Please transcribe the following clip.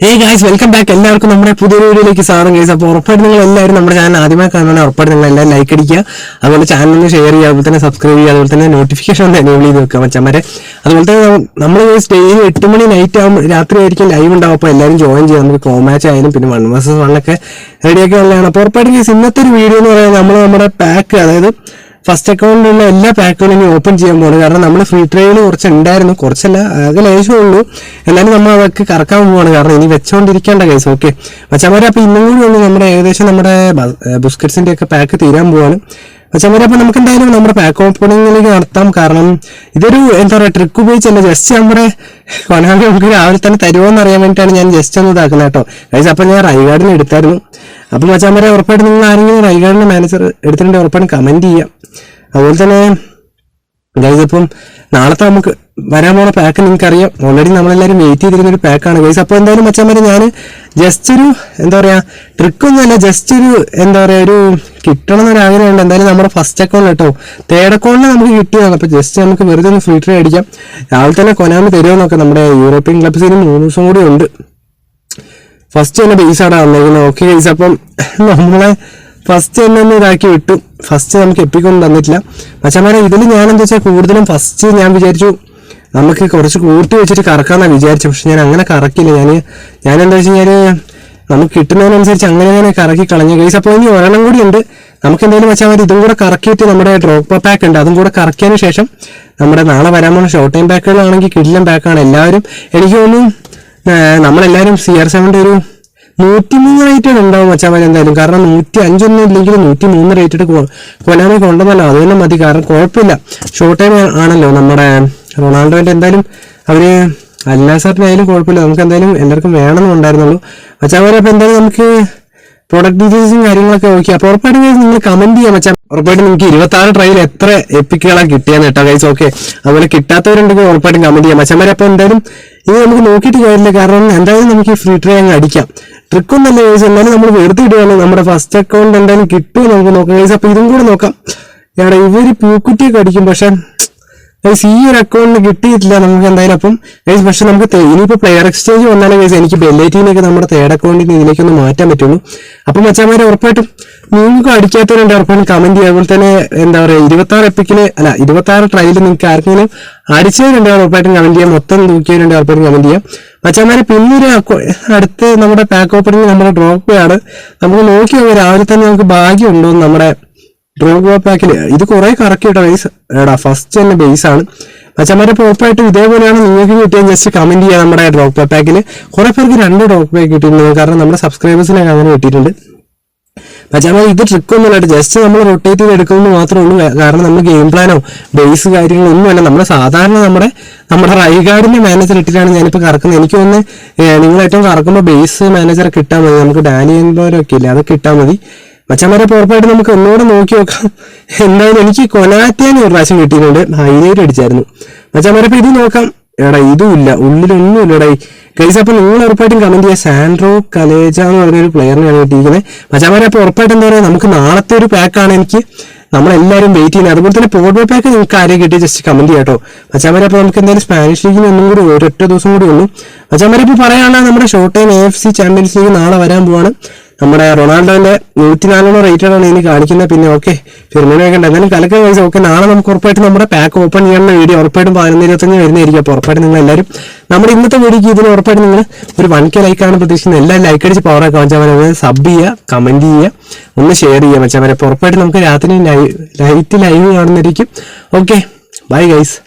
Hey guys, welcome back. എല്ലാവർക്കും നമ്മുടെ പുതിയ വീഡിയോയിലേക്ക് സ്വാഗതം ഗൈസ്. അപ്പോൾ ഉറപ്പായിട്ട് നിങ്ങൾ എല്ലാവരും നമ്മുടെ ചാനൽ ആദ്യമായി കാണുകയാണെങ്കിൽ ഉറപ്പായിട്ട് നിങ്ങൾ എല്ലാവരും ലൈക്ക് അടിക്കുക, അതുപോലെ ചാനൽ ഒന്ന് ഷെയർ ചെയ്യുക, അതുപോലെ തന്നെ സബ്സ്ക്രൈബ് ചെയ്യുക, അതുപോലെ തന്നെ നോട്ടിഫിക്കേഷൻ ഒന്ന് എനേബിൾ ചെയ്ത് വെക്കുക മച്ചന്മാരെ. അതുപോലെ തന്നെ നമ്മൾ ഡെയിലി 8 മണി നൈറ്റ് ആകുമ്പോൾ രാത്രി ആയിരിക്കും ലൈവ് ഉണ്ടാവും. അപ്പോൾ എല്ലാവരും ജോയിൻ ചെയ്യാം. നമുക്ക് കോ മാച്ച് ആയാലും പിന്നെ 1 vs 1 ഒക്കെ റെഡിയാക്കി നല്ലതാണ്. അപ്പോൾ ഉറപ്പായിട്ട് ഗൈസ് ഇന്നത്തെ ഒരു വീഡിയോ എന്ന് പറയുന്നത് നമ്മുടെ പാക്ക്, അതായത് ഫസ്റ്റ് അക്കൗണ്ടിലുള്ള എല്ലാ പാക്കുകളും ഇനി ഓപ്പൺ ചെയ്യാൻ പോകുന്നത്. കാരണം നമ്മൾ ഫ്രീ ട്രയൽ കുറച്ച് ഉണ്ടായിരുന്നു, കുറച്ചല്ല ആകെ ലേശമേ ഉള്ളൂ. എന്നാലും നമ്മൾ അതൊക്കെ കറക്കാൻ പോവാണ്, കാരണം ഇനി വെച്ചോണ്ടിരിക്കേണ്ട കേസ്. ഓക്കെ മച്ചന്മാരെ, അപ്പോൾ ഇന്നും കൂടി ഒന്ന് നമ്മുടെ ഏകദേശം നമ്മുടെ ബിസ്ക്കറ്റ്സിന്റെ ഒക്കെ പാക്ക് തീരാൻ പോവാണ് മച്ചന്മാരെ. അപ്പോൾ നമുക്ക് എന്തായാലും നമ്മുടെ പാക്ക് ഓപ്പണിങ്ങിലേക്ക് നടത്താം. കാരണം ഇതൊരു എന്താ പറയുക, ട്രിക്ക് ഉപയോഗിച്ചല്ല, ജസ്റ്റ് നമ്മുടെ കൊനാമി നമുക്ക് രാവിലെ തന്നെ തരുമോ എന്ന് അറിയാൻ വേണ്ടിയിട്ടാണ് ഞാൻ ജസ്റ്റ് ഒന്ന് ഇതാക്കുന്നത് കേട്ടോ ഗൈസ്. അപ്പോൾ ഞാൻ റൈഗാർഡിന് എടുത്തായിരുന്നു. അപ്പോൾ മച്ചാന്മാരെ ഉറപ്പായിട്ട് നിങ്ങൾ ആരെങ്കിലും റൈഗാർഡിന്റെ മാനേജർ എടുത്തിട്ടുണ്ടെങ്കിൽ ഉറപ്പായിട്ട് കമന്റ് ചെയ്യാം. അതുപോലെ തന്നെ ഗൈസ്, ഇപ്പം നാളത്തെ നമുക്ക് വരാൻ പോണ പാക്ക് നിങ്ങൾക്ക് അറിയാം, ഓൾറെഡി നമ്മളെല്ലാവരും വെയിറ്റ് ചെയ്തിരുന്നൊരു പാക്കാണ് ഗൈസ്. അപ്പോൾ എന്തായാലും മച്ചാന്മാരെ ഞാൻ ജസ്റ്റ് ഒരു എന്താ പറയുക, ട്രിക്കൊന്നുമല്ല, ജസ്റ്റ് ഒരു എന്താ പറയുക, ഒരു കിട്ടണം എന്നൊരു ആഗ്രഹമുണ്ട്. എന്തായാലും നമ്മുടെ ഫസ്റ്റ് അക്കൗണ്ട് കേട്ടോ, തേർഡ് അക്കൗണ്ടിൽ നമുക്ക് കിട്ടിയതാണ്. അപ്പോൾ ജസ്റ്റ് നമുക്ക് വെറുതെ ഒന്ന് ഫ്രീ ട്രൈ അടിക്കാം. രാവിലെ തന്നെ കൊനാമി തരുമോ നോക്കാം. നമ്മുടെ യൂറോപ്യൻ ക്ലബ്സിന് 3 ദിവസം കൂടി ഉണ്ട്. ഫസ്റ്റ് തന്നെ ബേസ് ആണ് വന്നേക്കുന്നത്. ഓക്കെ ഗൈസ്, അപ്പം നമ്മളെ ഫസ്റ്റ് തന്നെ ഒന്ന് ഇതാക്കി വിട്ടു. ഫസ്റ്റ് നമുക്ക് എപ്പിക്കൊന്നും തന്നിട്ടില്ല മച്ചന്മാരെ. ഇതിൽ ഞാൻ എന്താ വെച്ചാൽ കൂടുതലും ഫസ്റ്റ് ഞാൻ വിചാരിച്ചു നമുക്ക് കുറച്ച് കൂട്ടി വെച്ചിട്ട് കറക്കാമെന്നാണ് വിചാരിച്ചു. പക്ഷെ ഞാൻ അങ്ങനെ കറക്കില്ല. ഞാൻ എന്താ വെച്ച് കഴിഞ്ഞാൽ നമുക്ക് കിട്ടുന്നതിനനുസരിച്ച് അങ്ങനെ കറക്കി കളഞ്ഞു ഗൈസ്. അപ്പോൾ ഇനി ഒരെണ്ണം കൂടി ഉണ്ട്. നമുക്ക് എന്തായാലും മച്ചാൽ ഇതും കൂടെ കറക്കിയിട്ട് നമ്മുടെ ഡ്രോപ്പ് പാക്ക് ഉണ്ട്, അതും കൂടെ കറക്കിയതിന് ശേഷം നമ്മുടെ നാളെ വരാൻ പോകുന്ന ഷോർട്ട് ടൈം പാക്കുകളാണെങ്കിൽ കിടിലൻ പാക്കാണ്. എല്ലാവരും എനിക്ക് തോന്നുന്നു നമ്മളെല്ലാവരും CR7 ഒരു 103 റേറ്റഡ് ഉണ്ടാവും മച്ചാമാർ എന്തായാലും. കാരണം 105 ഒന്നും ഇല്ലെങ്കിൽ 103 റേറ്റഡ് കൊനാമി കൊണ്ടുവന്നല്ലോ, അത് തന്നെ മതി. കാരണം കുഴപ്പമില്ല, ഷോർട്ട് ടൈം ആണല്ലോ നമ്മുടെ റൊണാൾഡോന്റെ. എന്തായാലും അവര് അൽനാസറിനായാലും കുഴപ്പമില്ല, നമുക്ക് എന്തായാലും എല്ലാവർക്കും വേണമെന്ന് ഉണ്ടായിരുന്നുള്ളൂ മച്ചാമാരെ. അപ്പോൾ എന്തായാലും നമുക്ക് പ്രോഡക്റ്റ് ഡീറ്റെയിൽസും കാര്യങ്ങളൊക്കെ ഓക്കെ. അപ്പോൾ ഉറപ്പായിട്ട് നിങ്ങൾ കമന്റ് ചെയ്യാം മച്ചാ. ഉറപ്പായിട്ട് നിങ്ങൾക്ക് 26 ട്രയൽ എത്ര എപ്പിക്കുകളാണ് കിട്ടിയെന്ന് കേട്ടോ ഗൈസ്. ഓക്കെ, അതുപോലെ കിട്ടാത്തവരുണ്ടെങ്കിൽ ഉറപ്പായിട്ടും കമന്റ് ചെയ്യാം മച്ചാമാരെ. അപ്പോൾ എന്തായാലും ഇത് നമുക്ക് നോക്കിയിട്ട് കാര്യമില്ല, കാരണം എന്തായാലും നമുക്ക് ഈ ഫ്രീ ട്രൈ അങ്ങ് അടിക്കാം. ട്രിക്കൊന്നല്ല ഗൈസ്, എന്നാലും നമ്മൾ വെറുതെ ഇടുകയാണ്. നമ്മുടെ ഫസ്റ്റ് അക്കൗണ്ട് എന്തായാലും കിട്ടുമോ നമുക്ക് നോക്കാം ഗൈസ്. അപ്പോൾ ഇതും കൂടെ നോക്കാം. എവിടെ ഇവര് പൂക്കുറ്റിയൊക്കെ അടിക്കും, പക്ഷെ ഗൈസ് ഈ ഒരു അക്കൗണ്ടിന് കിട്ടിയിട്ടില്ല നമുക്ക് എന്തായാലും. അപ്പം ഗൈസ് പക്ഷെ നമുക്ക് ഇനിയിപ്പോൾ പ്ലെയർ എക്സ്ചേഞ്ച് വന്നാലും ഗൈസ് എനിക്ക് ബെല്ലൈറ്റീനൊക്കെ നമ്മുടെ തേർഡ് അക്കൗണ്ടിന് ഇതിലേക്കൊന്ന് മാറ്റാൻ പറ്റുള്ളൂ. അപ്പം മച്ചാമാരെ ഉറപ്പായിട്ടും നിങ്ങൾക്ക് അടിക്കാത്തവരുണ്ട് ഉറപ്പായിട്ടും കമന്റ് ചെയ്യുക. അതുപോലെ തന്നെ എന്താ പറയുക, 26 ട്രയൽ നിങ്ങൾക്ക് ആർക്കെങ്കിലും അടിച്ചവരുണ്ട് ഉറപ്പായിട്ടും കമന്റ് ചെയ്യാം. മൊത്തം തൂക്കിയവരുണ്ട് ഉറപ്പായിട്ടും കമന്റ് ചെയ്യാം മച്ചാമാരെ. പിന്നൊരു അടുത്ത് നമ്മുടെ പാക്ക് ഓപ്പണിങ് നമ്മുടെ ഡ്രോപ്പ് ആണ്. നമുക്ക് നോക്കി നോക്കാം രാവിലെ തന്നെ നമുക്ക് ഭാഗ്യമുണ്ടോ നമ്മുടെ ഡ്രോപ്പ് പാക്കില്. ഇത് കുറെ കറക്കി കേട്ടോ ഗൈസ്. എടാ ഫസ്റ്റ് തന്നെ ബേസ് ആണ് മച്ചന്മാരെ. ഉറപ്പായിട്ടും ഇതേപോലെയാണ് നിങ്ങൾക്ക് കിട്ടിയാൽ ജസ്റ്റ് കമന്റ് ചെയ്യുക. നമ്മുടെ ഡ്രോപ്പ് പാക്കിൽ കുറെ പേർക്ക് 2 ഡ്രോപ്പ് പാക്ക് കിട്ടിയിട്ടുണ്ട്, കാരണം നമ്മുടെ സബ്സ്ക്രൈബേഴ്സിനൊക്കെ അങ്ങനെ കിട്ടിയിട്ടുണ്ട് മച്ചന്മാർ. ഇത് ട്രിക്കൊന്നുമില്ല, ജസ്റ്റ് നമ്മൾ റൊട്ടേറ്റ് ചെയ്ത് എടുക്കുന്നത് മാത്രമേ ഉള്ളൂ. കാരണം നമ്മൾ ഗെയിം പ്ലാനോ ബേസ് കാര്യങ്ങളൊന്നും അല്ല. നമ്മൾ സാധാരണ നമ്മുടെ റൈഗാർഡിന്റെ മാനേജർ ഇട്ടിട്ടാണ് ഞാനിപ്പോൾ കറക്കുന്നത്. എനിക്ക് തോന്നുന്നു നിങ്ങൾ ഏറ്റവും കറക്കുമ്പോൾ ബേസ് മാനേജർ കിട്ടാൻ മതി. നമുക്ക് ഡാനിയൻബോരൊക്കെ ഇല്ലേ, അതൊക്കെ ഇട്ടാൽ മതി മച്ചന്മാരെ. ഉറപ്പായിട്ട് നമുക്ക് ഒന്നുകൂടെ നോക്കി നോക്കാം. എന്തായാലും എനിക്ക് കൊനാറ്റിയാൻ ഒരു പ്രാവശ്യം കിട്ടിയിട്ടുണ്ട്, ഹൈലൈറ്റ് അടിച്ചായിരുന്നു മച്ചന്മാരെ. അപ്പൊ ഇത് നോക്കാം. എടാ ഇതും ഇല്ല, ഉള്ളിലൊന്നും ഇല്ലടാ ഗൈസ്. അപ്പൊ നിങ്ങൾ ഉറപ്പായിട്ടും കമന്റ് ചെയ്യുക. സാൻഡ്രോ കലേജ എന്ന് പറഞ്ഞൊരു പ്ലെയറിനെയാണ് കിട്ടിയിരിക്കുന്നത് മച്ചന്മാരെ. അപ്പൊ ഉറപ്പായിട്ടും എന്താ പറയുക, നമുക്ക് നാളത്തെ ഒരു പാക്കാണ് എനിക്ക് നമ്മളെല്ലാവരും വെയിറ്റ് ചെയ്യുന്നത്. അതുപോലെ തന്നെ പോർട്ട് പാക്ക് നിങ്ങൾക്ക് ആരെയും കിട്ടി ജസ്റ്റ് കമന്റ് ചെയ്യാം കേട്ടോ മച്ചാമാരെ. അപ്പോൾ നമുക്ക് എന്തായാലും സ്പാനിഷ് ലീഗിന് ഒന്നും കൂടി ഒരൊറ്റ ദിവസം കൂടി ഉള്ളൂ മച്ചാമാരെ. ഇപ്പോൾ പറയുകയാണെങ്കിൽ നമ്മുടെ short time AFC champions league നാളെ വരാൻ പോവാണ്. നമ്മുടെ റൊണാൾഡോന്റെ 104 റേറ്റഡാണ് ഇനി കാണിക്കുന്നത്. പിന്നെ ഓക്കെ ഫിർമിനോയൊക്കെ ഉണ്ട്, എന്നാലും കലക്കം കഴിച്ച് ഓക്കെ. നാളെ നമുക്ക് ഉറപ്പായിട്ടും നമ്മുടെ പാക്ക് ഓപ്പൺ ചെയ്യാനുള്ള വീഡിയോ ഉറപ്പായിട്ടും 11:25 വരുന്നതായിരിക്കും. അപ്പോൾ ഉറപ്പായിട്ടും നിങ്ങൾ എല്ലാവരും നമ്മുടെ ഇന്നത്തെ വീഡിയോക്ക് ഇതിന് ഉറപ്പായിട്ടും നിങ്ങൾ ഒരു 1K ലൈക്കാണ് പ്രതീക്ഷിക്കുന്നത്. എല്ലാവരും ലൈക്ക് അടിച്ച് പവറാക്കാൻ മച്ചാമാരെ. സബ് ചെയ്യുക, കമന്റ് ചെയ്യുക, ഒന്ന് ഷെയർ ചെയ്യുക മച്ചാമാരെ. അപ്പോൾ ഉറപ്പായിട്ടും നമുക്ക് രാത്രി ലൈവ് കാണുന്നതായിരിക്കും. Okay bye guys.